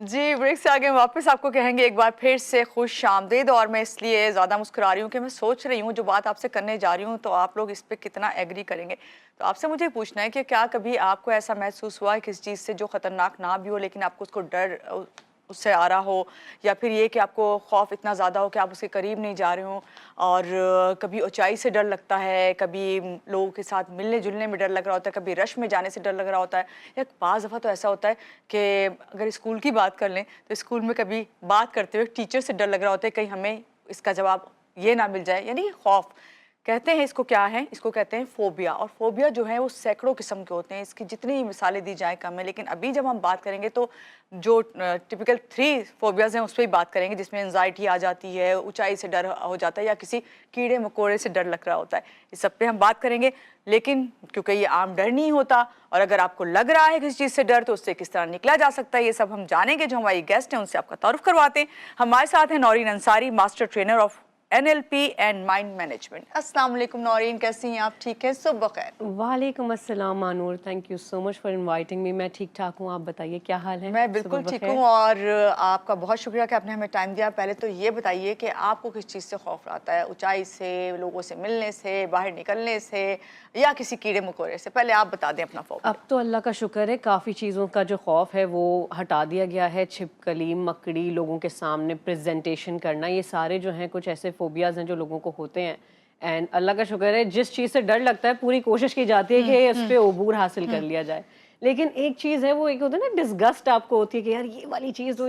जी, break से आगे वापस आपको कहेंगे एक बार फिर से खुश आमदीद। और मैं इसलिए ज़्यादा मुस्कुरा रही हूँ कि मैं सोच रही हूँ जो बात आपसे करने जा रही हूँ तो आप लोग इस पे कितना एग्री करेंगे। तो आपसे मुझे पूछना है कि क्या कभी आपको ऐसा महसूस हुआ है किसी चीज़ से जो ख़तरनाक ना भी हो लेकिन आपको उसको डर उससे आ रहा हो, या फिर ये कि आपको खौफ इतना ज़्यादा हो कि आप उसके करीब नहीं जा रहे हो, और कभी ऊंचाई से डर लगता है, कभी लोगों के साथ मिलने जुलने में डर लग रहा होता है, कभी रश में जाने से डर लग रहा होता है, या बाज़ दफ़ा तो ऐसा होता है कि अगर स्कूल की बात कर लें तो स्कूल में कभी बात करते हुए टीचर से डर लग रहा होता है कहीं हमें इसका जवाब ये ना मिल जाए, यानी खौफ कहते हैं इसको। क्या है? इसको कहते हैं फोबिया। और फोबिया जो है वो सैकड़ों किस्म के होते हैं, इसकी जितनी ही मिसालें दी जाए कम है। लेकिन अभी जब हम बात करेंगे तो जो टिपिकल 3 फोबियाज़ हैं उस पर ही बात करेंगे, जिसमें एंजाइटी आ जाती है, ऊंचाई से डर हो जाता है, या किसी कीड़े मकोड़े से डर लग रहा होता है। इस सब पे हम बात करेंगे, लेकिन क्योंकि ये आम डर नहीं होता, और अगर आपको लग रहा है किसी चीज़ से डर तो उससे किस तरह निकला जा सकता है, ये सब हम जानेंगे। जो हमारी गेस्ट हैं उनसे आपका तारुफ करवाते हैं। हमारे साथ हैं Naureen Ansari, master trainer of NLP and mind management. अस्सलाम वालेकुम नौरीन, कैसी हैं आप? ठीक है, सुबह खैर। वालेकुम अस्सलाम मानूर, thank you so much for inviting me. मैं ठीक ठाक हूँ, आप बताइए क्या हाल है? मैं बिल्कुल ठीक हूँ, और आपका बहुत शुक्रिया कि आपने हमें टाइम दिया। पहले तो ये बताइए कि आपको किस चीज़ से खौफ आता है? ऊंचाई से, लोगों से मिलने से, बाहर निकलने से, या किसी कीड़े मकोड़े से? पहले आप बता दें अपना फोबिया। अब तो अल्लाह का शुक्र है, काफ़ी चीज़ों का जो खौफ है वो हटा दिया गया है। छिपकली, मकड़ी, लोगों के सामने प्रेजेंटेशन करना, ये सारे जो हैं कुछ ऐसे फोबियाज़ हैं जो लोगों को होते हैं। एंड अल्लाह का शुक्र है, जिस चीज़ से डर लगता है पूरी कोशिश की जाती है कि उस पर अबूर हासिल कर लिया जाए। लेकिन एक चीज़ है, वो एक होता है ना डिस्गस्ट आपको होती है कि यार ये वाली चीज़ तो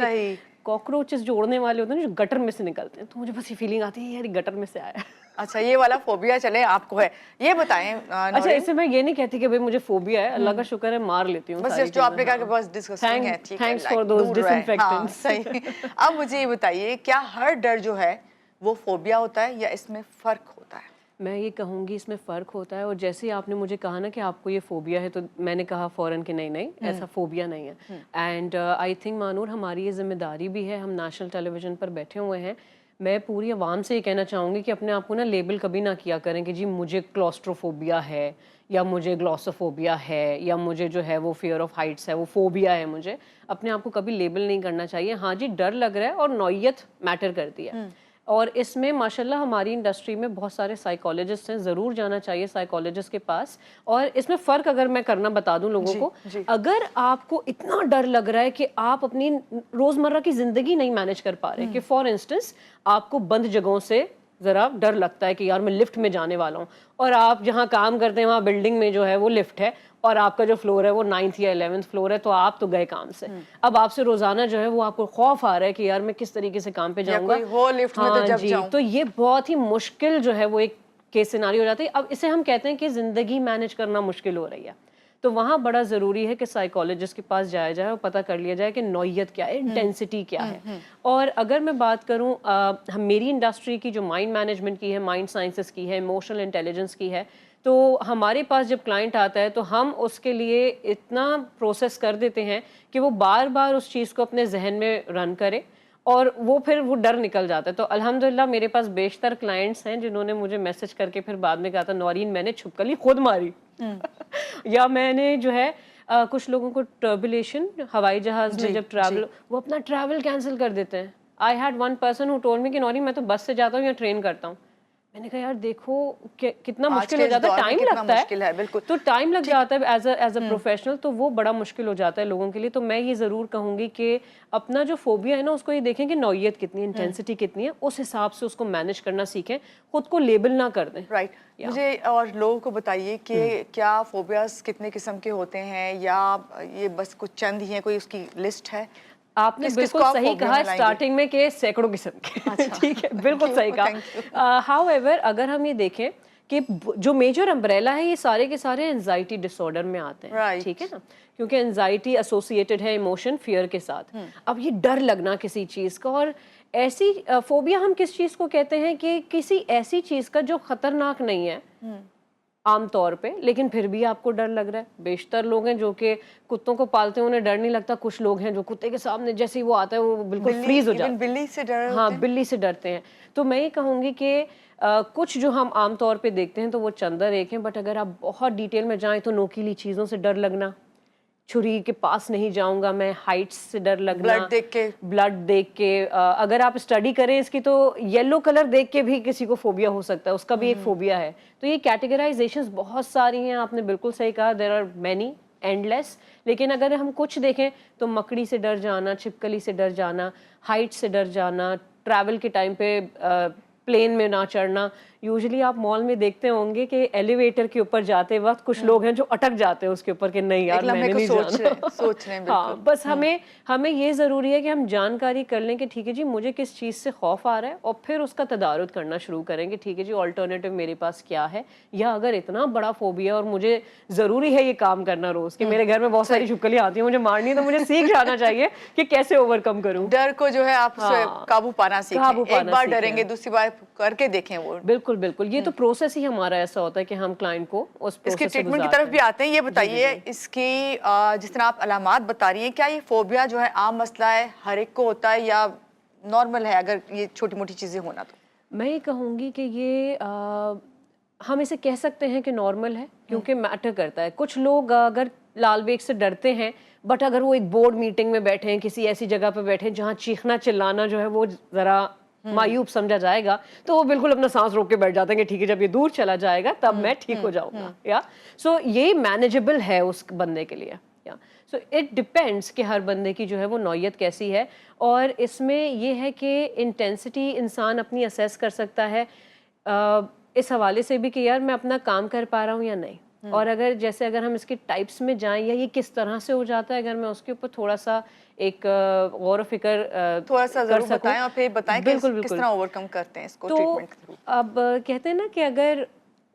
कॉकरोचेस जो उड़ने वाले होते हैं जो गटर में से निकलते हैं, तो मुझे बस ये फीलिंग आती है यार गटर में से आया। अच्छा, ये वाला फोबिया चले आपको है, ये बताएं। अच्छा, इससे मैं ये नहीं कहती कि भाई मुझे फोबिया है, अल्लाह का शुक्र है मार लेती हूँ बस जो आपने कहा कि बस डिस्कस्टिंग है, ठीक है, थैंक्स फॉर दोस डिसइंफेक्टेंट्स। सही। अब मुझे ये बताइए, क्या हर डर जो है वो फोबिया होता है या इसमें फर्क होता है? मैं ये कहूँगी इसमें फ़र्क होता है। और जैसे ही आपने मुझे कहा ना कि आपको ये फ़ोबिया है, तो मैंने कहा फ़ौरन कि नहीं नहीं, ऐसा फ़ोबिया नहीं है। एंड आई थिंक मानूर, हमारी ये ज़िम्मेदारी भी है, हम नेशनल टेलीविज़न पर बैठे हुए हैं। मैं पूरी आवाम से ये कहना चाहूँगी कि अपने आप को ना लेबल कभी ना किया करें कि जी मुझे क्लॉस्ट्रोफोबिया है, या मुझे ग्लॉसोफोबिया है, या मुझे जो है वो फ़ियर ऑफ हाइट्स है, वो फ़ोबिया है मुझे। अपने आप को कभी लेबल नहीं करना चाहिए। हाँ जी, डर लग रहा है और नौइयत मैटर करती है। और इसमें माशाल्लाह हमारी इंडस्ट्री में बहुत सारे साइकोलॉजिस्ट हैं, ज़रूर जाना चाहिए साइकोलॉजिस्ट के पास। और इसमें फ़र्क अगर मैं करना बता दूं लोगों को, अगर आपको इतना डर लग रहा है कि आप अपनी रोज़मर्रा की ज़िंदगी नहीं मैनेज कर पा रहे, कि फॉर इंस्टेंस आपको बंद जगहों से ज़रा डर लगता है कि यार मैं लिफ्ट में जाने वाला हूँ, और आप जहाँ काम करते हैं वहाँ बिल्डिंग में जो है वो लिफ्ट है, और आपका जो फ्लोर है वो 9th या 11th फ्लोर है, तो आप तो गए काम से। अब आपसे रोजाना जो है वो आपको खौफ आ रहा है कि यार मैं किस तरीके से काम पे जाऊंगा, हो लिफ्ट में तो जब जाऊं। तो ये बहुत ही मुश्किल जो है वो एक केस सिनारी हो जाती है। अब इसे हम कहते हैं कि जिंदगी मैनेज करना मुश्किल हो रही है, तो वहाँ बड़ा ज़रूरी है कि साइकोलॉजिस्ट के पास जाया जाए और पता कर लिया जाए कि नौइयत क्या है, इंटेंसिटी क्या है। और अगर मैं बात करूँ मेरी इंडस्ट्री की, जो माइंड मैनेजमेंट की है, माइंड साइंसेस की है, इमोशनल इंटेलिजेंस की है, तो हमारे पास जब क्लाइंट आता है तो हम उसके लिए इतना प्रोसेस कर देते हैं कि वो बार बार उस चीज़ को अपने जहन में रन करे, और वो फिर वो डर निकल जाता है। तो अल्हम्दुलिल्लाह मेरे पास बेशतर क्लाइंट्स हैं जिन्होंने मुझे मैसेज करके फिर बाद में कहा था, नौरीन मैंने छुपकली खुद मारी या मैंने जो है कुछ लोगों को टर्बुलेशन, हवाई जहाज में जब ट्रैवल, वो अपना ट्रैवल कैंसिल कर देते हैं। I had one person who told me कि नौरीन मैं तो बस से जाता हूँ या ट्रेन करता हूँ। मैंने कहा यार देखो कितना मुश्किल हो जाता है, टाइम लगता है, बिल्कुल तो टाइम लग जाता है एज अ प्रोफेशनल, तो वो बड़ा मुश्किल हो जाता है लोगों के लिए। तो मैं ये ज़रूर कहूँगी कि अपना जो फोबिया है ना उसको ये देखें कि नौइयत कितनी है, इंटेंसिटी कितनी है, उस हिसाब से उसको मैनेज करना सीखें, खुद को लेबल ना कर दें। राइट। मुझे और लोगों को बताइए कि क्या फोबियाज कितने किस्म के होते हैं, या ये बस कुछ चंद ही हैं, कोई उसकी लिस्ट है? आपने बिल्कुल सही कहा स्टार्टिंग में कि सैकड़ों किस्म के। ठीक है, बिल्कुल सही कहा। हाउएवर अगर हम ये देखें कि जो मेजर अम्ब्रेला है, ये सारे के सारे एंजाइटी डिसऑर्डर में आते हैं, ठीक है ना, क्योंकि एंजाइटी एसोसिएटेड है इमोशन फियर के साथ। अब ये डर लगना किसी चीज़ का, और ऐसी फोबिया हम किस चीज़ को कहते हैं कि किसी ऐसी चीज़ का जो खतरनाक नहीं है आम तौर पे, लेकिन फिर भी आपको डर लग रहा है। बेशतर लोग हैं जो कि कुत्तों को पालते हैं उन्हें डर नहीं लगता, कुछ लोग हैं जो कुत्ते के सामने जैसे ही वो आता है वो बिल्कुल फ्रीज हो जाते हैं, बिल्ली से डर, हाँ बिल्ली से डरते हैं। तो मैं ये कहूँगी कि कुछ जो हम आम तौर पे देखते हैं तो वो चंद एक हैं, बट अगर आप बहुत डिटेल में जाएं तो नोकीली चीज़ों से डर लगना, छुरी के पास नहीं जाऊंगा, मैं हाइट्स से डर लगना, ब्लड देख के अगर आप स्टडी करें इसकी तो येलो कलर देख के भी किसी को फोबिया हो सकता है, उसका भी एक फोबिया है। तो ये कैटेगराइजेशंस बहुत सारी हैं, आपने बिल्कुल सही कहा, देयर आर मैनी, एंडलेस। लेकिन अगर हम कुछ देखें तो मकड़ी से डर जाना, छिपकली से डर जाना, हाइट से डर जाना, ट्रैवल के टाइम पे प्लेन में ना चढ़ना। यूजुअली आप मॉल में देखते होंगे कि एलिवेटर के ऊपर जाते वक्त कुछ लोग हैं जो अटक जाते हैं उसके ऊपर कि नहीं यार मैंने नहीं जाना। सोच रहे हैं हाँ, बस हमें ये ज़रूरी है कि हम जानकारी कर लें कि ठीक है जी मुझे किस चीज़ से खौफ आ रहा है, और फिर उसका तदारुद करना शुरू करें कि ठीक है जी ऑल्टरनेटिव मेरे पास क्या है, या अगर इतना बड़ा फोबिया और मुझे ज़रूरी है ये काम करना रोज़ कि मेरे घर में बहुत सारी छिपकलियाँ आती हैं मुझे मारनी है, तो मुझे सीख जाना चाहिए कि कैसे ओवरकम करूँ। डर को जो है आप काबू पाना सीखें। एक बार डरेंगे, दूसरी बार करके देखें वो। बिल्कुल बिल्कुल, ये तो प्रोसेस ही हमारा ऐसा होता है कि हम क्लाइंट को उस प्रोसेस इसकी ट्रीटमेंट की तरफ भी आते हैं। ये बताइए इसकी जिस तरह आप अलामात बता रही हैं, क्या ये फोबिया जो है आम मसला है, हर एक को होता है, या नॉर्मल है अगर ये छोटी मोटी चीजें होना? तो मैं ये कहूँगी कि ये हम इसे कह सकते हैं कि नॉर्मल है, क्योंकि मैटर करता है। कुछ लोग अगर लाल बेग से डरते हैं, बट अगर वो एक बोर्ड मीटिंग में बैठे हैं, किसी ऐसी जगह पे बैठे हैं जहाँ चीखना चिल्लाना जो है वो जरा मायूब समझा जाएगा, तो वो बिल्कुल अपना सांस रोक के बैठ जाते हैं कि ठीक है जब ये दूर चला जाएगा तब मैं ठीक हो जाऊंगा। या सो ये मैनेजेबल है उस बंदे के लिए। या सो इट डिपेंड्स कि हर बंदे की जो है वो नौयत कैसी है, और इसमें ये है कि इंटेंसिटी इंसान अपनी असेस कर सकता है इस हवाले से भी कि यार मैं अपना काम कर पा रहा हूँ या नहीं। और अगर जैसे अगर हम इसके टाइप्स में जाएं या ये किस तरह से हो जाता है, अगर मैं उसके ऊपर थोड़ा सा एक गौर फिक्र थोड़ा सा जरूर बताएं, और फिर बताएं बिल्कुल, किस तरह ओवरकम करते हैं इसको तो ट्रीटमेंट के थ्रू। अब कहते हैं ना कि अगर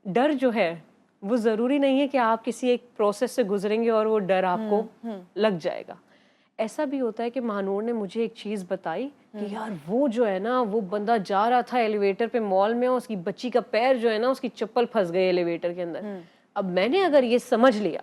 डर जो है वो ज़रूरी नहीं है कि आप किसी एक प्रोसेस से गुजरेंगे और वो डर आपको लग जाएगा। ऐसा भी होता है कि महानूर ने मुझे एक चीज़ बताई कि यार वो जो है ना, वो बंदा जा रहा था एलिवेटर पे मॉल में, उसकी बच्ची का पैर जो है ना उसकी चप्पल फंस गई एलिवेटर के अंदर। अब मैंने अगर ये समझ लिया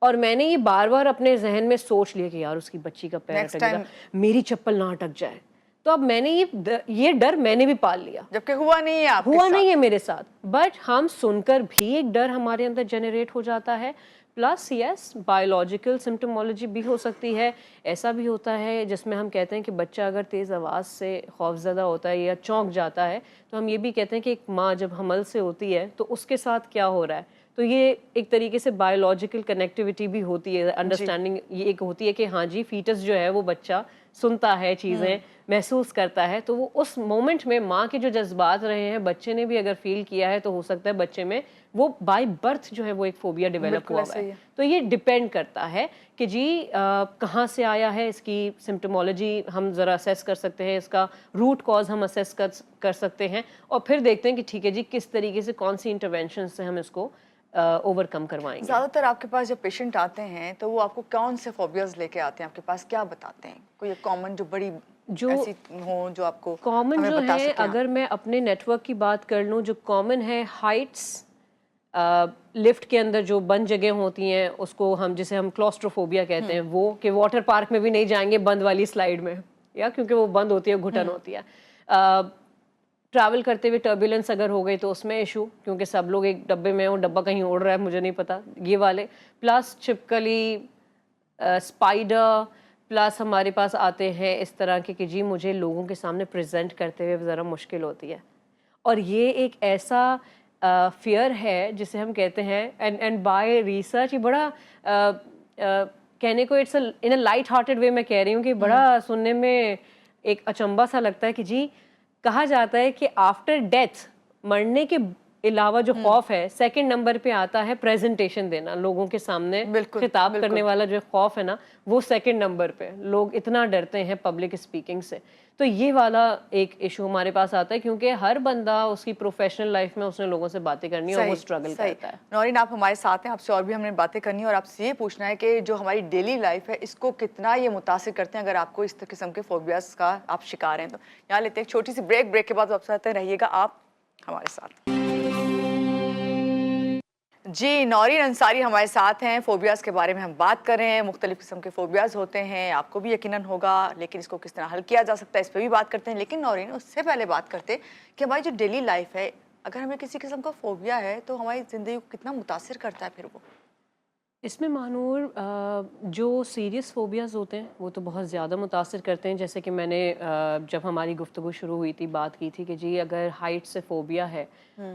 और मैंने ये बार बार अपने जहन में सोच लिया कि यार उसकी बच्ची का पैर अटक गया, मेरी चप्पल ना अटक जाए, तो अब मैंने ये डर मैंने भी पाल लिया, जबकि हुआ नहीं है आपके हुआ साथ। नहीं है मेरे साथ, बट हम सुनकर भी एक डर हमारे अंदर जनरेट हो जाता है। प्लस यस बायोलॉजिकल सिम्टमोलॉजी भी हो सकती है। ऐसा भी होता है जिसमें हम कहते हैं कि बच्चा अगर तेज़ आवाज़ से खौफज़दा होता है या चौंक जाता है, तो हम ये भी कहते हैं कि एक माँ जब हमल से होती है तो उसके साथ क्या हो रहा है। तो ये एक तरीके से बायोलॉजिकल कनेक्टिविटी भी होती है, अंडरस्टैंडिंग ये एक होती है कि हाँ जी फीटस जो है वो बच्चा सुनता है, चीज़ें महसूस करता है, तो वो उस मोमेंट में माँ के जो जज्बात रहे हैं बच्चे ने भी अगर फील किया है तो हो सकता है बच्चे में वो बाय बर्थ जो है वो एक फोबिया डेवलप हुआ है। तो ये डिपेंड करता है कि जी कहाँ से आया है, इसकी सिम्टमोलॉजी हम ज़रा असेस कर सकते हैं, इसका रूट कॉज हम असेस कर सकते हैं, और फिर देखते हैं कि ठीक है जी किस तरीके से कौन सी इंटरवेंशन से हम इसको ओवरकम करवाएंगे। ज़्यादातर आपके पास जब पेशेंट आते हैं तो वो आपको कौन से फोबियाज लेके आते हैं, आपके पास क्या बताते हैं? कोई कॉमन जो बड़ी जो ऐसी हो जो आपको कॉमन जो है, अगर मैं अपने नेटवर्क की बात कर लूँ, जो कॉमन है हाइट्स, लिफ्ट के अंदर जो बंद जगह होती हैं उसको हम जिसे हम क्लॉस्ट्रोफोबिया कहते हैं, वो कि वाटर पार्क में भी नहीं जाएंगे बंद वाली स्लाइड में, या क्योंकि वो बंद होती है, घुटन होती है। ट्रैवल करते हुए टर्बुलेंस अगर हो गई तो उसमें इशू, क्योंकि सब लोग एक डब्बे में हो, डब्बा कहीं उड़ रहा है मुझे नहीं पता, ये वाले। प्लस छिपकली, स्पाइडर, प्लस हमारे पास आते हैं इस तरह के कि जी मुझे लोगों के सामने प्रेजेंट करते हुए ज़रा मुश्किल होती है, और ये एक ऐसा फियर है जिसे हम कहते हैं एंड बाय रिसर्च ये बड़ा कहने को it's in a light hearted way मैं कह रही हूँ कि बड़ा सुनने में एक अचंबा सा लगता है कि जी कहा जाता है कि आफ्टर डेथ, मरने के अलावा जो खौफ है, सेकंड नंबर पे आता है प्रेजेंटेशन देना, लोगों के सामने खिताब करने वाला जो खौफ है ना, वो सेकंड नंबर पे। लोग इतना डरते हैं पब्लिक स्पीकिंग से, तो ये वाला एक इशू हमारे पास आता है, क्योंकि हर बंदा उसकी प्रोफेशनल लाइफ में उसने लोगों से बातें करनी है और वो स्ट्रगल करता है। नौरीन आप हमारे साथ हैं, आपसे और भी हमने बातें करनी है, और आपसे ये पूछना है कि जो हमारी डेली लाइफ है इसको कितना ये मुतासिर करते हैं अगर आपको इस किस्म के फोबियाज का आप शिकार हैं। तो यहाँ लेते हैं एक छोटी सी ब्रेक के बाद वापस आते रहिएगा आप हमारे साथ। जी नौरीन अंसारी हमारे साथ हैं, फोबियाज के बारे में हम बात कर रहे हैं। मुख्तलिफ किस्म के फोबियाज होते हैं, आपको भी यकीनन होगा, लेकिन इसको किस तरह हल किया जा सकता है इस पर भी बात करते हैं। लेकिन नौरीन उससे पहले बात करते हैं कि हमारी जो डेली लाइफ है, अगर हमें किसी किस्म का फोबिया है तो हमारी ज़िंदगी को कितना मुतासिर करता है फिर वो? اس میں مانور جو سیریس فوبیاز ہوتے ہیں وہ تو بہت زیادہ متاثر کرتے ہیں. جیسے کہ میں نے جب ہماری گفتگو شروع ہوئی تھی بات کی تھی کہ جی اگر ہائٹ سے فوبیا ہے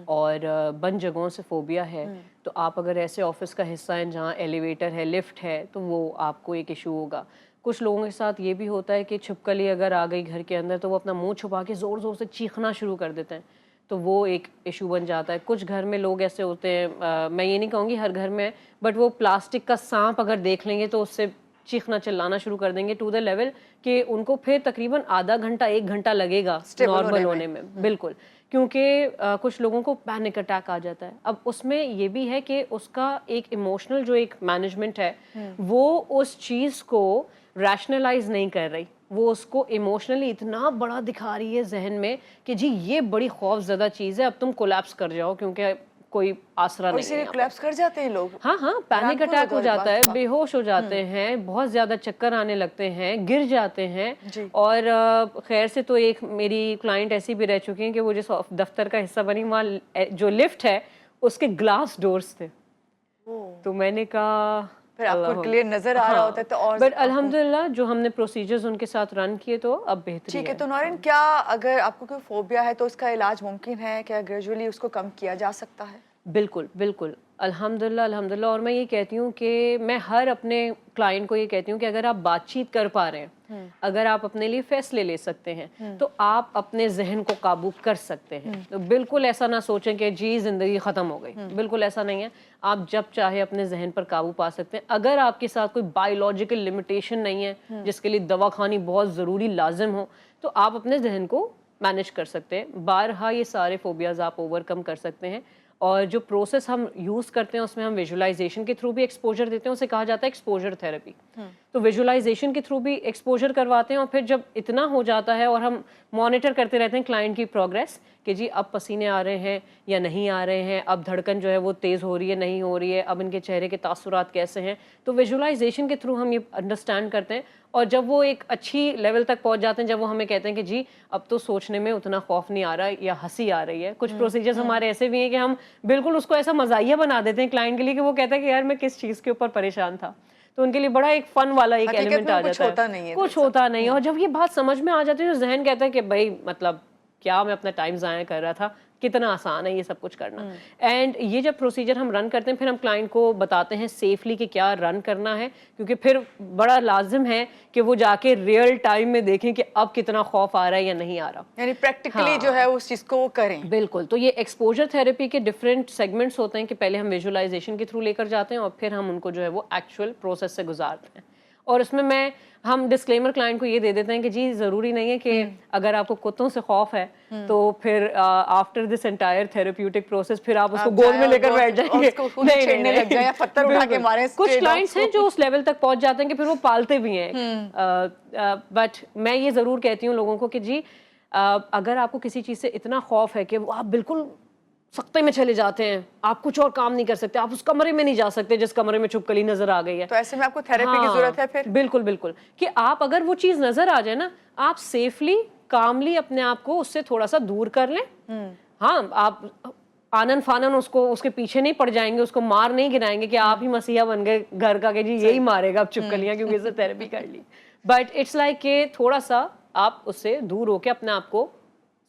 اور بند جگہوں سے فوبیا ہے تو آپ اگر ایسے آفس کا حصہ ہیں جہاں ایلیویٹر ہے, لفٹ ہے, تو وہ آپ کو ایک ایشو ہوگا. کچھ لوگوں کے ساتھ یہ بھی ہوتا ہے کہ چھپکلی اگر آ گئی گھر کے اندر تو وہ اپنا منہ چھپا کے زور زور سے چیخنا شروع کر دیتے ہیں, تو وہ ایک ایشو بن جاتا ہے. کچھ گھر میں لوگ ایسے ہوتے ہیں, میں یہ نہیں کہوں گی ہر گھر میں, بٹ وہ پلاسٹک کا سانپ اگر دیکھ لیں گے تو اس سے چیخنا چلانا شروع کر دیں گے ٹو دا لیول کہ ان کو پھر تقریباً آدھا گھنٹہ 1 گھنٹہ لگے گا نارمل ہونے میں. بالکل, کیونکہ کچھ لوگوں کو پینک اٹیک آ جاتا ہے. اب اس میں یہ بھی ہے کہ اس کا ایک ایموشنل جو ایک مینجمنٹ ہے وہ اس چیز کو ریشنلائز نہیں کر رہی, وہ اس کو ایموشنلی اتنا بڑا دکھا رہی ہے ذہن میں کہ جی یہ بڑی خوف زدہ چیز ہے, اب تم کولیپس کر جاؤ کیونکہ کوئی آسرا نہیں ہے. کولیپس کر جاتے ہیں لوگ. ہاں ہاں, پینک اٹیک ہو جاتا ہے, بے ہوش ہو جاتے ہیں, بہت زیادہ چکر آنے لگتے ہیں, گر جاتے ہیں. اور خیر سے تو ایک میری کلائنٹ ایسی بھی رہ چکی ہیں کہ وہ جس دفتر کا حصہ بنی وہاں جو لفٹ ہے اس کے گلاس ڈورز تھے, تو میں نے کہا پھر آپ کو کلیئر نظر آ رہا ہوتا ہے تو اور بٹ الحمدللہ جو ہم نے پروسیجرز ان کے ساتھ رن کیے تو اب بہتری ہے. ٹھیک ہے. تو نورین, کیا اگر آپ کو کوئی فوبیا ہے تو اس کا علاج ممکن ہے, کیا گریجولی اس کو کم کیا جا سکتا ہے؟ بالکل بالکل, الحمدللہ الحمدللہ. اور میں یہ کہتی ہوں کہ میں ہر اپنے کلائنٹ کو یہ کہتی ہوں کہ اگر آپ بات چیت کر پا رہے ہیں, اگر آپ اپنے لیے فیصلے لے سکتے ہیں تو آپ اپنے ذہن کو قابو کر سکتے ہیں. تو بالکل ایسا نہ سوچیں کہ جی زندگی ختم ہو گئی, بالکل ایسا نہیں ہے. آپ جب چاہے اپنے ذہن پر قابو پا سکتے ہیں. اگر آپ کے ساتھ کوئی بایولوجیکل لمیٹیشن نہیں ہے جس کے لیے دوا کھانی بہت ضروری لازم ہو, تو آپ اپنے ذہن کو مینیج کر سکتے ہیں. بارہا یہ سارے فوبیاز آپ اوور کم کر سکتے ہیں. اور جو پروسیس ہم یوز کرتے ہیں اس میں ہم ویژولائزیشن کے تھرو بھی ایکسپوجر دیتے ہیں, اسے کہا جاتا ہے ایکسپوجر تھراپی. تو ویژولائزیشن کے تھرو بھی ایکسپوجر کرواتے ہیں, اور پھر جب اتنا ہو جاتا ہے اور ہم مانیٹر کرتے رہتے ہیں کلائنٹ کی پروگریس کہ جی اب پسینے آ رہے ہیں یا نہیں آ رہے ہیں, اب دھڑکن جو ہے وہ تیز ہو رہی ہے نہیں ہو رہی ہے, اب ان کے چہرے کے تاثرات کیسے ہیں. تو ویژولائزیشن کے تھرو ہم یہ انڈرسٹینڈ کرتے ہیں, اور جب وہ ایک اچھی لیول تک پہنچ جاتے ہیں, جب وہ ہمیں کہتے ہیں کہ جی اب تو سوچنے میں اتنا خوف نہیں آ رہا یا ہنسی آ رہی ہے. کچھ پروسیجرز ہمارے ایسے بھی ہیں کہ ہم بالکل اس کو ایسا مزاحیہ بنا دیتے ہیں کلائنٹ کے لیے کہ وہ کہتا ہے کہ یار میں کس چیز کے اوپر پریشان تھا, تو ان کے لیے بڑا ایک فن والا ایک ایلیمنٹ آ جاتا ہے. کچھ ہوتا نہیں. اور جب یہ بات سمجھ میں آ جاتی ہے تو ذہن کہتا ہے کہ بھائی مطلب کیا میں اپنا ٹائم ضائع کر رہا تھا, کتنا آسان ہے یہ سب کچھ کرنا. اینڈ یہ جب پروسیجر ہم رن کرتے ہیں پھر ہم کلائنٹ کو بتاتے ہیں سیفلی کہ کیا رن کرنا ہے, کیونکہ پھر بڑا لازم ہے کہ وہ جا کے ریئل ٹائم میں دیکھیں کہ اب کتنا خوف آ رہا ہے یا نہیں آ رہا, یعنی پریکٹیکلی جو ہے اس چیز کو کریں. بالکل. تو یہ ایکسپوجر تھراپی کے ڈفرینٹ سیگمنٹس ہوتے ہیں کہ پہلے ہم ویژولائزیشن کے تھرو لے کر جاتے ہیں اور پھر ہم ان کو جو ہے وہ ایکچوئل پروسیس سے گزارتے ہیں. اور اس میں ہم ڈسکلیمر کلائنٹ کو یہ دے دیتے ہیں کہ جی ضروری نہیں ہے کہ اگر آپ کو کتوں سے خوف ہے تو پھر after this entire therapeutic process پھر آپ اس کو گود میں لے کر بیٹھ جائیں گے. کچھ کلائنٹس ہیں جو اس لیول تک پہنچ جاتے ہیں کہ پھر وہ پالتے بھی ہیں. بٹ میں یہ ضرور کہتی ہوں لوگوں کو کہ جی اگر آپ کو کسی چیز سے اتنا خوف ہے کہ وہ آپ بالکل سختے میں چلے جاتے ہیں, آپ کچھ اور کام نہیں کر سکتے, آپ اس کمرے میں نہیں جا سکتے جس کمرے میں چھپکلی نظر آ گئی ہے, تو ایسے میں آپ کو تھراپی کی ضرورت ہے. پھر بالکل بالکل, کہ آپ اگر وہ چیز نظر آ جائے نا, آپ سیفلی کاملی اپنے آپ کو اس سے تھوڑا سا دور کر لیں. ہاں, آپ آنن فانن اس کے پیچھے نہیں پڑ جائیں گے, اس کو مار نہیں گرائیں گے کہ آپ ہی مسیحا بن گئے گھر کا کہ جی یہی مارے گا اب چھپکلیاں کیونکہ اسے تھراپی کر لی. بٹ اٹس لائک کہ تھوڑا سا آپ اس سے دور ہو کے اپنے آپ کو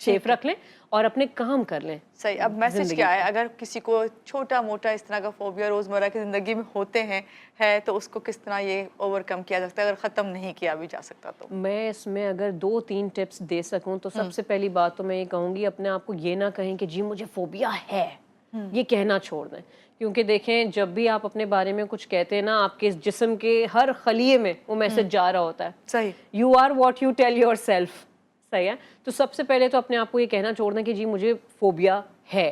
سیف رکھ لیں اور اپنے کام کر لیں. صحیح. اب میسج کیا ہے اگر کسی کو چھوٹا موٹا اس طرح کا فوبیا روزمرہ کی زندگی میں ہوتے ہیں ہے تو اس کو کس طرح یہ اوور کم کیا جا سکتا ہے اگر ختم نہیں کیا بھی جا سکتا؟ تو میں اس میں اگر 2-3 ٹپس دے سکوں تو سب سے پہلی بات تو میں یہ کہوں گی اپنے آپ کو یہ نہ کہیں کہ جی مجھے فوبیا ہے, یہ کہنا چھوڑ دیں. کیونکہ دیکھیں جب بھی آپ اپنے بارے میں کچھ کہتے ہیں نا, آپ کے جسم کے ہر خلیے میں وہ میسج جا رہا ہوتا ہے. صحیح. You are what you tell yourself. صحیح ہے. تو سب سے پہلے تو اپنے آپ کو یہ کہنا چھوڑ دیں کہ جی مجھے فوبیا ہے.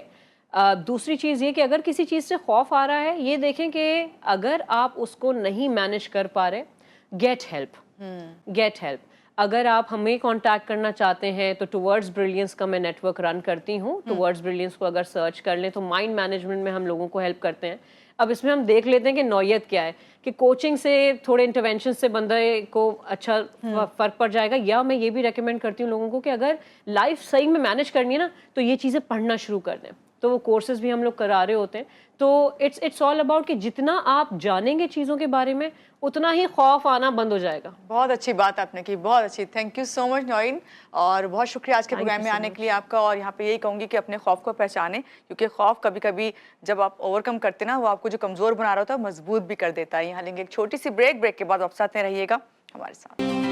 دوسری چیز یہ کہ اگر کسی چیز سے خوف آ رہا ہے, یہ دیکھیں کہ اگر آپ اس کو نہیں مینیج کر پا رہے, گیٹ ہیلپ. اگر آپ ہمیں کانٹیکٹ کرنا چاہتے ہیں تو ٹورڈز بریلینس کا میں نیٹ ورک رن کرتی ہوں. ٹورڈز بریلینس کو اگر سرچ کر لیں تو مائنڈ مینجمنٹ میں ہم لوگوں کو ہیلپ کرتے ہیں. اب اس میں ہم دیکھ لیتے ہیں کہ نوعیت کیا ہے, کہ کوچنگ سے تھوڑے انٹرونشن سے بندے کو اچھا فرق پڑ جائے گا, یا میں یہ بھی ریکمینڈ کرتی ہوں لوگوں کو کہ اگر لائف صحیح میں مینیج کرنی ہے نا تو یہ چیزیں پڑھنا شروع کر دیں. تو وہ کورسز بھی ہم لوگ کرا رہے ہوتے ہیں. تو اٹس آل اباؤٹ کہ جتنا آپ جانیں گے چیزوں کے بارے میں اتنا ہی خوف آنا بند ہو جائے گا. بہت اچھی بات آپ نے کی, بہت اچھی. تھینک یو سو مچ نورین, اور بہت شکریہ آج کے پروگرام میں آنے کے لیے آپ کا. اور یہاں پہ یہی کہوں گی کہ اپنے خوف کو پہچانیں, کیونکہ خوف کبھی کبھی جب آپ اوور کم کرتے نا, وہ آپ کو جو کمزور بنا رہا ہوتا ہے مضبوط بھی کر دیتا ہے. یہاں لیں گے ایک چھوٹی سی بریک کے بعد واپس آتے رہیے گا ہمارے ساتھ.